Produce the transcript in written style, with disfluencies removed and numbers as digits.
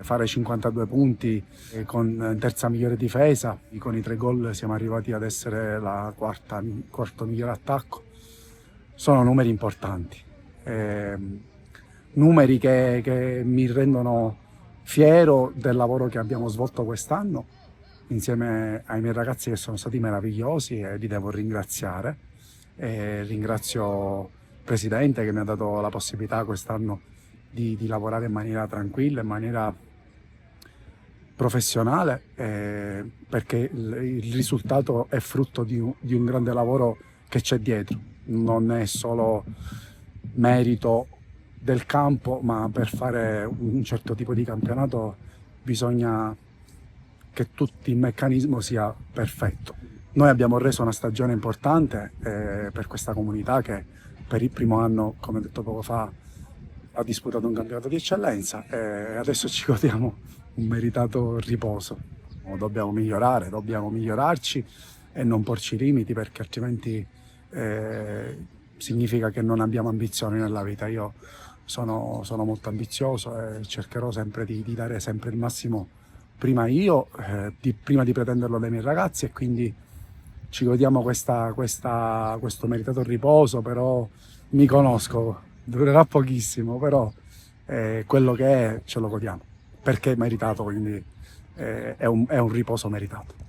Fare 52 punti con terza migliore difesa, con i 3 gol siamo arrivati ad essere la quarto migliore attacco. Sono numeri importanti, numeri che mi rendono fiero del lavoro che abbiamo svolto quest'anno insieme ai miei ragazzi che sono stati meravigliosi e li devo ringraziare. Ringrazio il Presidente che mi ha dato la possibilità quest'anno di lavorare in maniera tranquilla, in maniera professionale, perché il risultato è frutto di un grande lavoro che c'è dietro. Non è solo merito del campo, ma per fare un certo tipo di campionato bisogna che tutto il meccanismo sia perfetto. Noi abbiamo reso una stagione importante per questa comunità che per il primo anno, come detto poco fa, ha disputato un campionato di eccellenza e adesso ci godiamo un meritato riposo. Dobbiamo migliorare, dobbiamo migliorarci e non porci limiti, perché altrimenti significa che non abbiamo ambizioni nella vita. Io sono molto ambizioso e cercherò sempre di dare sempre il massimo, prima io, prima di pretenderlo dai miei ragazzi, e quindi ci godiamo questo meritato riposo. Però mi conosco, durerà pochissimo, però quello che è ce lo godiamo, perché è meritato, quindi è un riposo meritato.